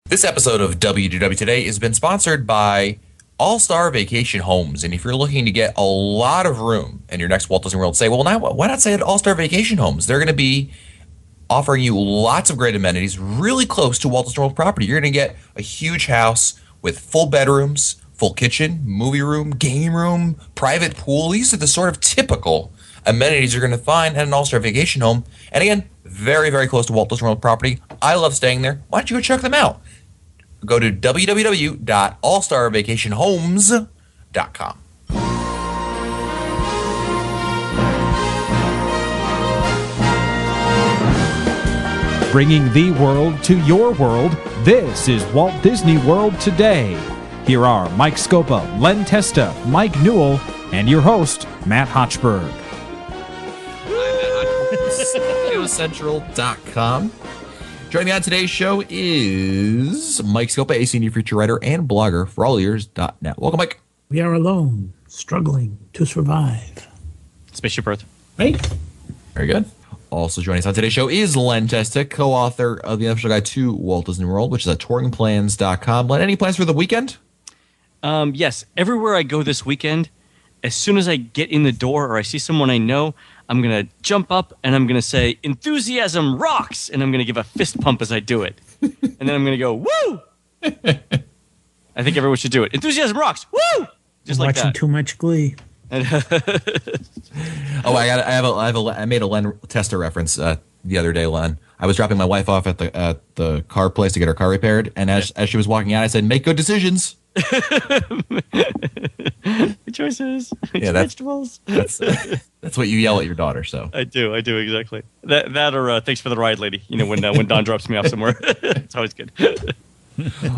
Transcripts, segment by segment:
This episode of WDW Today has been sponsored by All-Star Vacation Homes. And if you're looking to get a lot of room in your next Walt Disney World stay, well, now why not stay at All-Star Vacation Homes? They're going to be offering you lots of great amenities really close to Walt Disney World property. You're going to get a huge house with full bedrooms, full kitchen, movie room, game room, private pool. These are the sort of typical amenities you're going to find at an All-Star Vacation Home. And again, very, very close to Walt Disney World property. I love staying there. Why don't you go check them out? Go to www.allstarvacationhomes.com. Bringing the world to your world, this is Walt Disney World Today. Here are Mike Scopa, Len Testa, Mike Newell, and your host, Matt Hochberg. StudioCentral.com. Joining me on today's show is Mike Scopa, a senior feature writer and blogger for allears.net. Welcome, Mike. We are alone, struggling to survive. Spaceship Earth. Right? Very good. Also joining us on today's show is Len Testa, co-author of the Official Guide to Walt Disney World, which is at touringplans.com. Len, any plans for the weekend? Yes. Everywhere I go this weekend, as soon as I get in the door or I see someone I know, I'm going to jump up and I'm going to say, "Enthusiasm rocks!" And I'm going to give a fist pump as I do it. And then I'm going to go, "Woo!" I think everyone should do it. Enthusiasm rocks! Woo! Just like Watching that. too much Glee. Oh, I made a Len Testa reference the other day, Len. I was dropping my wife off at the car place to get her car repaired, and as she was walking out, I said, "Make good decisions." Good choices. Yeah, vegetables. That's what you yell at your daughter. So I do exactly. That or thanks for the ride, lady. You know, when Don drops me off somewhere. It's always good.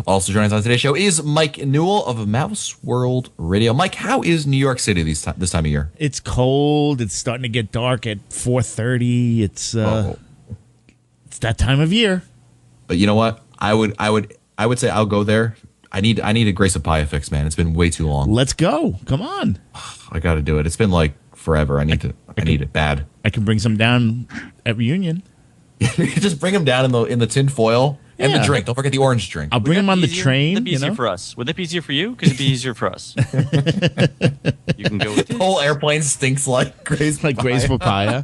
Also joining us on today's show is Mike Newell of Mouse World Radio. Mike, how is New York City this time of year? It's cold. It's starting to get dark at 4:30. It's that time of year. But you know what? I would say I'll go there. I need a Grace of Pia fix, man. It's been way too long. Let's go. Come on. I got to do it. It's been like forever. I need it bad. I can bring some down at reunion. Just bring them down in the tin foil and the Yeah. drink. Don't forget the orange drink. I'll bring them on the train. Would that be easier for us? Would that be easier for you? Because it'd be easier for us. You can go with The this. whole airplane stinks like Grace. Like Grace Papaya.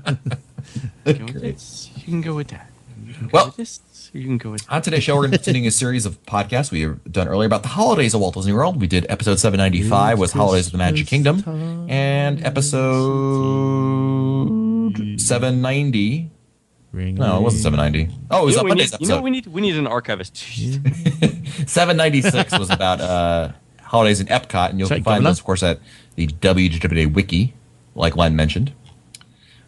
You can go with this. You can go with that. You can go Well, with this. You can go with that. on today's show, we're going to be continuing a series of podcasts we have done earlier about the holidays of Walt Disney World. We did episode 795 was Holidays of the Magic Kingdom, and episode 790. No, it wasn't 790. Oh, it was Monday's episode. We need an archivist. 796 was about holidays in Epcot, and you'll Sorry, find Governor? those, of course, at the WDW Wiki, like Len mentioned.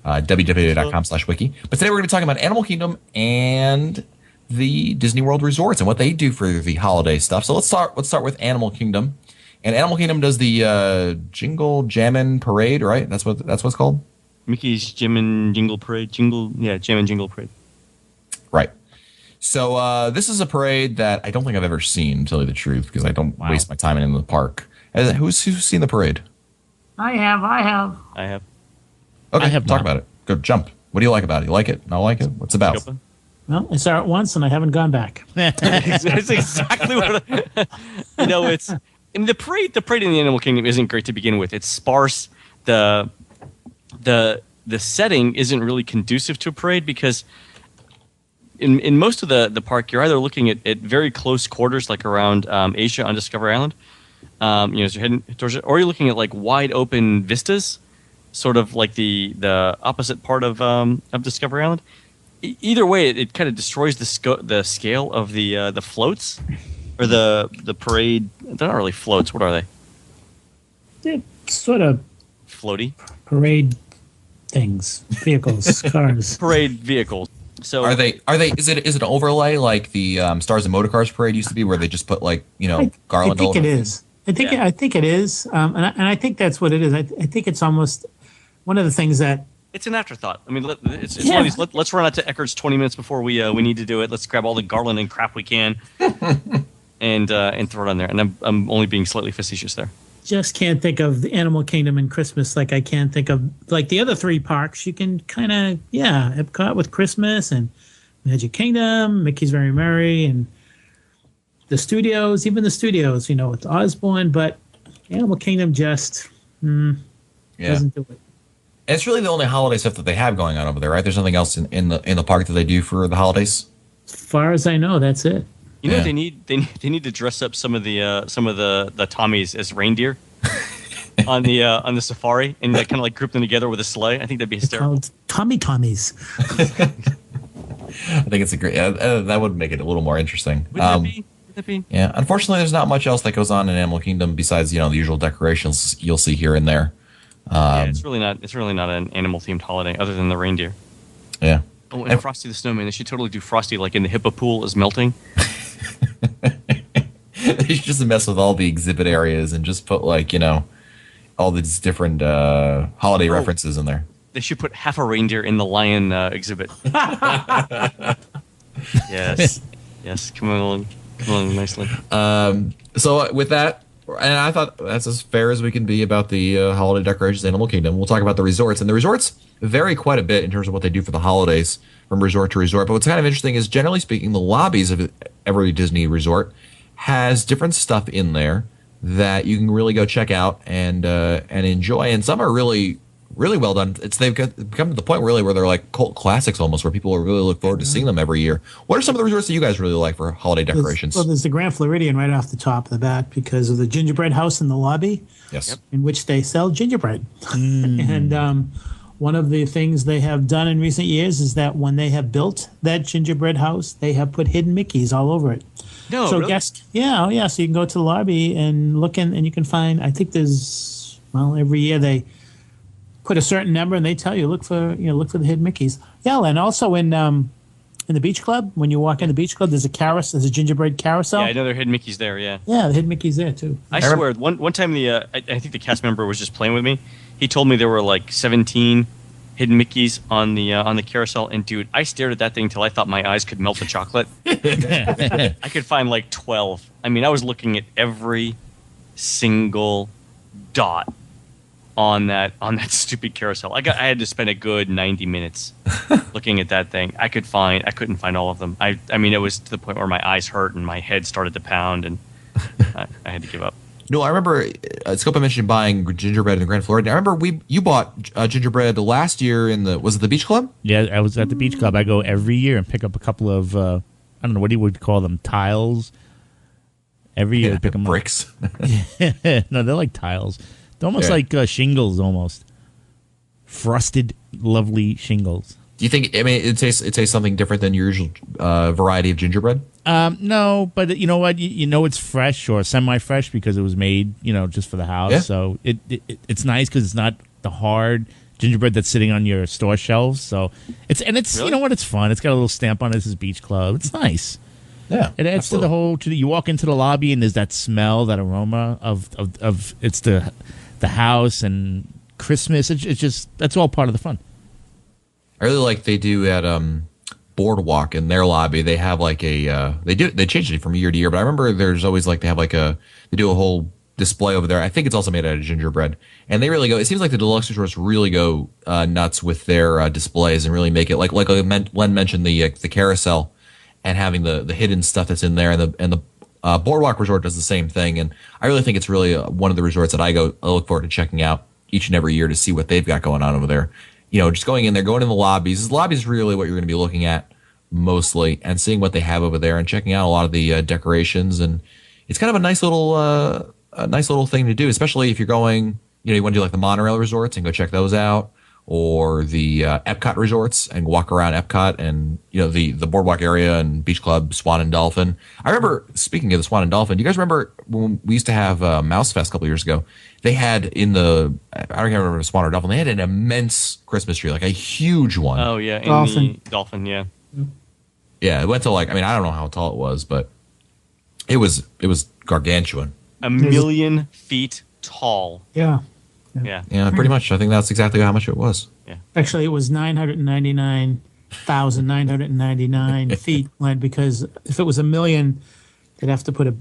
www.com/wiki. But today we're going to be talking about Animal Kingdom and the Disney World resorts and what they do for the holiday stuff. So let's start with Animal Kingdom. And Animal Kingdom does the Jingle Jammin' Parade, right? That's what it's called? Mickey's Jam and Jingle Parade. Jam and Jingle Parade. Right. So this is a parade that I don't think I've ever seen, to tell you the truth, because I don't waste my time in the park. Who's seen the parade? I have. I have. Okay, I have talk not. about it. Go jump. What do you like about it? You like it? Not like it? What's it about? Scopa? Well, I saw it once and I haven't gone back. That's exactly what it's. I mean, the parade in the Animal Kingdom isn't great to begin with. It's sparse. The setting isn't really conducive to a parade because in most of the park, you're either looking at very close quarters, like around Asia on Discovery Island, as you're heading towards it, or you're looking at like wide open vistas, sort of like the opposite part of Discovery Island. Either way, it kind of destroys the scale of the floats or the parade. They're not really floats. What are they? They're sort of Floaty parade things, vehicles, cars. parade vehicles. So Are they? Is it an overlay like the Stars and Motorcars parade used to be, where they just put like garland? I think all it over? is. I think Yeah. I think it is, and I think that's what it is. I think it's almost one of the things that. it's an afterthought. I mean, it's one of these. Let's run out to Eckert's 20 minutes before we need to do it. Let's grab all the garland and crap we can, and throw it on there. And I'm only being slightly facetious there. Just can't think of the Animal Kingdom and Christmas like I can think of like the other three parks. You can kind of Epcot with Christmas and Magic Kingdom, Mickey's Very Merry, and the studios, even the studios, with Osborne, but Animal Kingdom just Yeah. doesn't do it. And it's really the only holiday stuff that they have going on over there, right? There's nothing else in the park that they do for the holidays. As far as I know, that's it. You know, Yeah. they need to dress up some of the Tommies as reindeer on the safari, and kind of like group them together with a sleigh. I think that'd be It's hysterical. called Tommies. I think it's a great. That would make it a little more interesting. Wouldn't that be? Yeah, unfortunately, there's not much else that goes on in Animal Kingdom besides the usual decorations you'll see here and there. Yeah, it's really not. It's really not an animal themed holiday other than the reindeer. Yeah. Oh, and Frosty the Snowman. They should totally do Frosty like in the hippo pool is melting. They should just mess with all the exhibit areas and just put all these different holiday references in there. They should put half a reindeer in the lion exhibit. Yes, yes, come along nicely. So with that, and I thought that's as fair as we can be about the holiday decorations in Animal Kingdom. We'll talk about the resorts, and the resorts vary quite a bit in terms of what they do for the holidays from resort to resort. But what's kind of interesting is, generally speaking, the lobbies of every Disney resort has different stuff in there that you can really go check out and enjoy. And some are really, really well done. They've come to the point really where they're like cult classics almost, where people really look forward to seeing them every year. What are some of the resorts that you guys really like for holiday decorations? There's the Grand Floridian right off the top of the bat because of the gingerbread house in the lobby, Yes. in which they sell gingerbread. And one of the things they have done in recent years is that when they have built that gingerbread house, they have put hidden Mickeys all over it. No, So really? guests, yeah. So you can go to the lobby and look in, and you can find. I think there's every year they put a certain number, and they tell you look for the hidden Mickeys. Yeah, and also in the beach club, when you walk in the beach club, there's a gingerbread carousel. Yeah, I know they're hidden Mickey's there. Yeah. Yeah, the hidden Mickey's there too. I swear, one time I think the cast member was just playing with me. He told me there were like 17 hidden Mickeys on the carousel, and dude, I stared at that thing till I thought my eyes could melt the chocolate. I could find like 12. I mean, I was looking at every single dot on that stupid carousel. I had to spend a good 90 minutes looking at that thing. I couldn't find all of them. I mean, it was to the point where my eyes hurt and my head started to pound, and I had to give up. No, I remember Scopa mentioned buying gingerbread in the Grand Floridian. I remember you bought gingerbread last year was it the Beach Club? Yeah, I was at the beach club. I go every year and pick up a couple of I don't know what you would call them, tiles. Every year, I pick them bricks. up. No, they're like tiles. They're almost like shingles, almost frosted, lovely shingles. Do you think? I mean, it tastes something different than your usual variety of gingerbread. No, but you know what? You know it's fresh or semi-fresh because it was made, just for the house. Yeah. So it's nice because it's not the hard gingerbread that's sitting on your store shelves. So it's Really? you know what? It's fun. It's got a little stamp on it. This is Beach Club. It's nice. Yeah, It adds to the whole. You walk into the lobby and there's that smell, that aroma of it's the house and Christmas. It's just that's all part of the fun. I really like they do at Boardwalk in their lobby. They have like they changed it from year to year, but I remember there's always like they do a whole display over there. I think it's also made out of gingerbread, and they really go. It seems like the deluxe resorts really go nuts with their displays and really make it like Len mentioned the carousel and having the hidden stuff that's in there, and the Boardwalk Resort does the same thing. And I really think it's really one of the resorts that I look forward to checking out each and every year to see what they've got going on over there. Just going in there, going in the lobbies. The lobby is really what you're going to be looking at mostly, and seeing what they have over there and checking out a lot of the decorations. And it's kind of a nice little thing to do, especially if you're going. You want to do like the monorail resorts and go check those out, or the Epcot resorts and walk around Epcot and the Boardwalk area and Beach Club, Swan and Dolphin. I remember, speaking of the Swan and Dolphin, do you guys remember when we used to have Mouse Fest a couple years ago? They had I don't remember if it was Swan or Dolphin. They had an immense Christmas tree, like a huge one. Oh yeah, Dolphin. the Dolphin. Yeah. Yeah, it went to I don't know how tall it was, but it was gargantuan. A million feet tall. Yeah. Yeah. Yeah, pretty much. I think that's exactly how much it was. Actually, it was 999,999 feet, Len, because if it was a million, they'd have to put a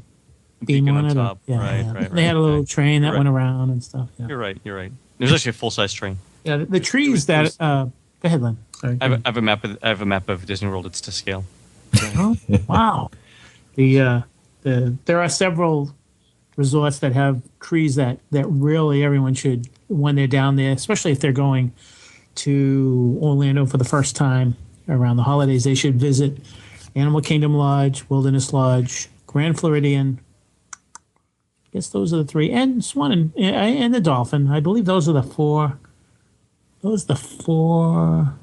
beam Beacon on on it. top. Right, They had a little train that You're went around and stuff. Yeah, You're right. There's actually a full size train. yeah the trees that. Go ahead, Len. Sorry. I have a map of Disney World. It's to scale. Oh, wow. The there are several resorts that have trees that really everyone should, when they're down there, especially if they're going to Orlando for the first time around the holidays, they should visit Animal Kingdom Lodge, Wilderness Lodge, Grand Floridian. I guess those are the three, and Swan and the Dolphin. I believe those are the four. Those are the four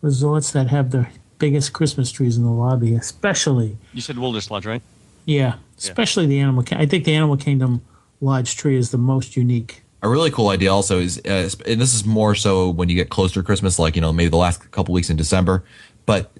resorts that have the biggest Christmas trees in the lobby, especially. You said Wilderness Lodge, right? Yeah, especially the Animal. I think the Animal Kingdom Lodge tree is the most unique. A really cool idea also is, and this is more so when you get closer to Christmas, like, maybe the last couple weeks in December, but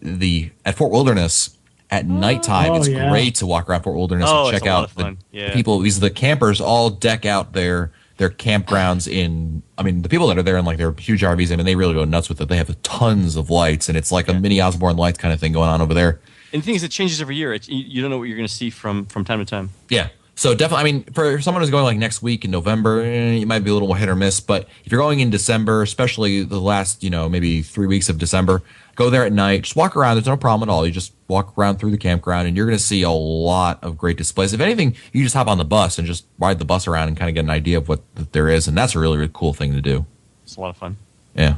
at Fort Wilderness at nighttime, it's great to walk around Fort Wilderness and check out the people. The campers all deck out their campgrounds the people that are there in like their huge RVs, and they really go nuts with it. They have tons of lights, and it's like a mini Osborne Lights kind of thing going on over there. And the thing is, it changes every year. You don't know what you're going to see from time to time. Yeah. So definitely, for someone who's going like next week in November, it might be a little more hit or miss. But if you're going in December, especially the last, maybe 3 weeks of December, go there at night. Just walk around. There's no problem at all. You just walk around through the campground, and you're going to see a lot of great displays. If anything, you just hop on the bus and just ride the bus around and kind of get an idea of what there is. And that's a really, really cool thing to do. It's a lot of fun. Yeah.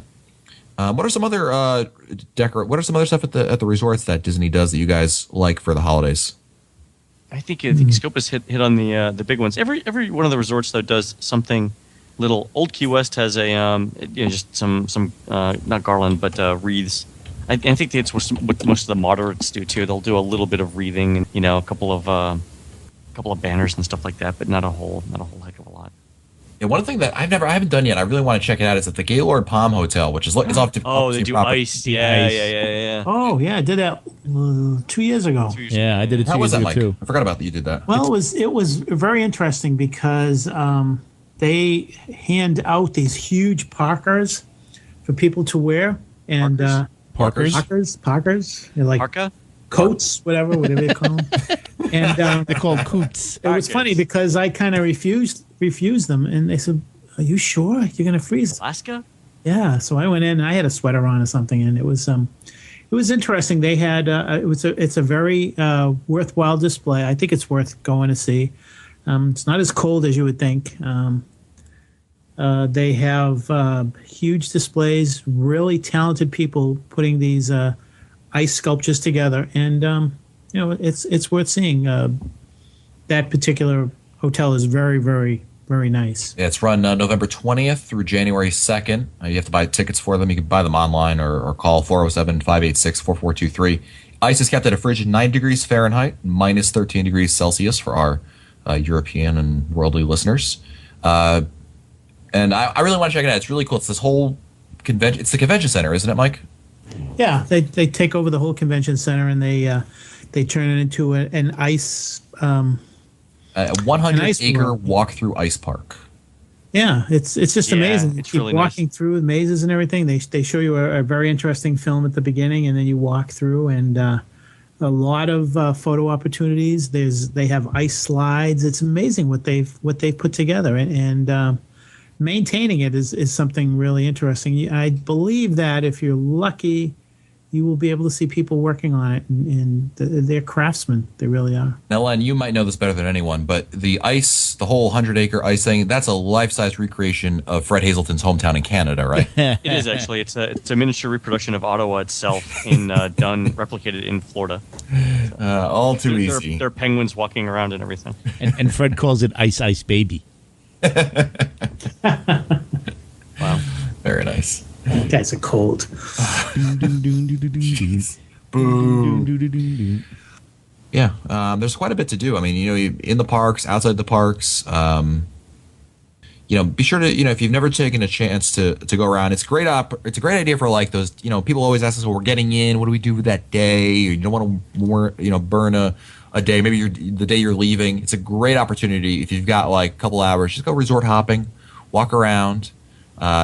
What are some other What are some other stuff at the resorts that Disney does that you guys like for the holidays? I think Scopus hit on the big ones. Every one of the resorts though does something little. Old Key West has a just some not garland but wreaths. I think that's what most of the moderates do too. They'll do a little bit of wreathing and a couple of banners and stuff like that, but not a whole heck of a lot. Yeah, one thing that I haven't done yet, I really want to check it out, is at the Gaylord Palm Hotel, which is off to they do ice. Yeah. Oh yeah, I did that 2 years ago. Yeah, I did it 2 How was years that, ago Mike? too. I forgot about that you did that. Well, it was very interesting because they hand out these huge parkers for people to wear, and Parkers? Parkers, they're like Parka? coats, whatever they call them. And They're called coots. it was funny because I kind of refused them, and they said, "Are you sure you're going to freeze?" Alaska? Yeah. So I went in, and I had a sweater on or something, and it was interesting. They had it's a very worthwhile display. I think it's worth going to see. It's not as cold as you would think. They have huge displays, really talented people putting these ice sculptures together, and it's worth seeing. That particular hotel is very, very, very nice. Yeah, it's run November 20th through January 2nd. You have to buy tickets for them. You can buy them online or call 407-586-4423. Ice is kept at a frigid 9 degrees Fahrenheit, minus 13 degrees Celsius for our European and worldly listeners. And I really want to check it out. It's really cool. It's this whole convention. It's the convention center, isn't it, Mike? Yeah, they take over the whole convention center, and they turn it into an ice. A 100-acre world. walk-through ice park. Yeah, it's just amazing. You It's keep really walking nice. through the mazes and everything. They show you a very interesting film at the beginning, and then you walk through, and a lot of photo opportunities. They have ice slides. It's amazing what they've put together, and maintaining it is something really interesting. I believe that if you're lucky, you will be able to see people working on it, and they're craftsmen. They really are. Now, Len, you might know this better than anyone, but the whole 100-acre ice thing, that's a life-size recreation of Fred Hazelton's hometown in Canada, right? It is actually. It's a miniature reproduction of Ottawa itself, replicated in Florida. All too There easy. are penguins walking around and everything. And Fred calls it Ice Ice Baby. Wow. Very nice. Guys are cold. Yeah, there's quite a bit to do. I mean, in the parks, outside the parks. Be sure to, if you've never taken a chance to go around, it's a great idea for like those. People always ask us, well, we're getting in. What do we do that day? You don't want to, burn a day. Maybe the day you're leaving. It's a great opportunity if you've got like a couple hours. Just go resort hopping, walk around.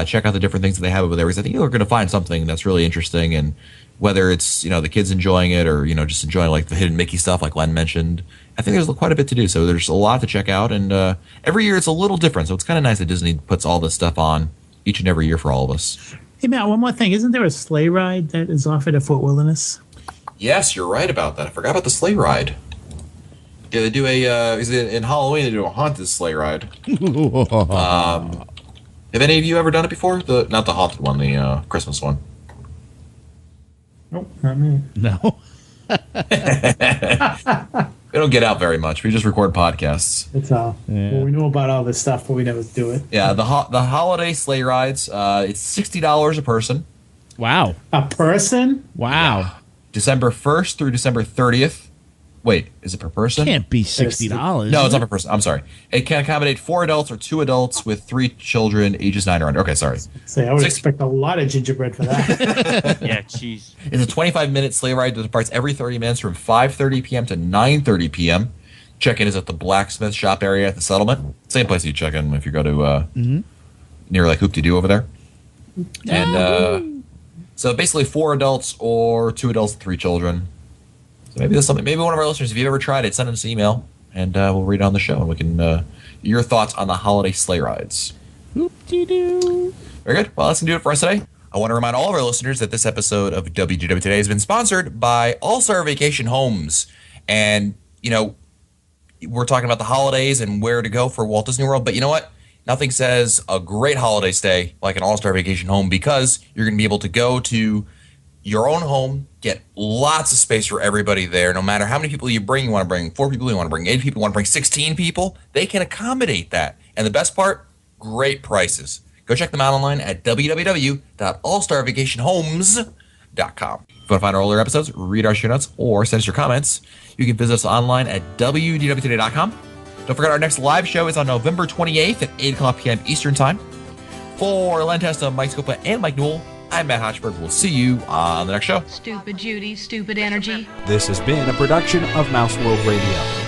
Check out the different things that they have over there, because I think you're going to find something that's really interesting. And whether it's the kids enjoying it or just enjoying like the hidden Mickey stuff, like Len mentioned, I think there's quite a bit to do. So there's a lot to check out, and every year it's a little different. So it's kind of nice that Disney puts all this stuff on each and every year for all of us. Hey Matt, one more thing. Isn't there a sleigh ride that is offered at Fort Wilderness? Yes, you're right about that. I forgot about the sleigh ride. Yeah, they do a. In Halloween they do a haunted sleigh ride. Have any of you ever done it before? Not the haunted one, the Christmas one. Nope, not me. No. We don't get out very much. We just record podcasts. That's all. Yeah. Well, we know about all this stuff, but we never do it. Yeah, the holiday sleigh rides. It's $60 a person. Wow. A person? Wow. December 1st through December 30th. Wait, is it per person? Can't be $60. No, it's not per person. I'm sorry. It can accommodate 4 adults or 2 adults with 3 children, ages 9 or under. Okay, sorry. Say, I would expect a lot of gingerbread for that. Yeah, jeez. It's a 25-minute sleigh ride that departs every 30 minutes from 5:30 p.m. to 9:30 p.m. Check-in is at the blacksmith shop area at the settlement. Same place you check in if you go to near like Hoop-de-Doo over there. And so basically 4 adults or 2 adults and 3 children. So maybe that's something. Maybe one of our listeners, if you've ever tried it, send us an email and we'll read it on the show and we can your thoughts on the holiday sleigh rides. Whoop-de-doo. Very good. Well, that's going to do it for us today. I want to remind all of our listeners that this episode of WDW Today has been sponsored by All Star Vacation Homes. And, you know, we're talking about the holidays and where to go for Walt Disney World. But you know what? Nothing says a great holiday stay like an All Star Vacation Home, because you're going to be able to go to your own home, get lots of space for everybody there. No matter how many people you bring, you want to bring 4 people, you want to bring 8 people, you want to bring 16 people, they can accommodate that. And the best part, great prices. Go check them out online at www.allstarvacationhomes.com. If you want to find our older episodes, read our show notes, or send us your comments, you can visit us online at wdwtoday.com. Don't forget our next live show is on November 28th at 8 o'clock p.m. Eastern Time. For Len Testa, Mike Scopa, and Mike Newell, I'm Matt Hochberg. We'll see you on the next show. Stupid Judy, stupid energy. This has been a production of Mouse World Radio.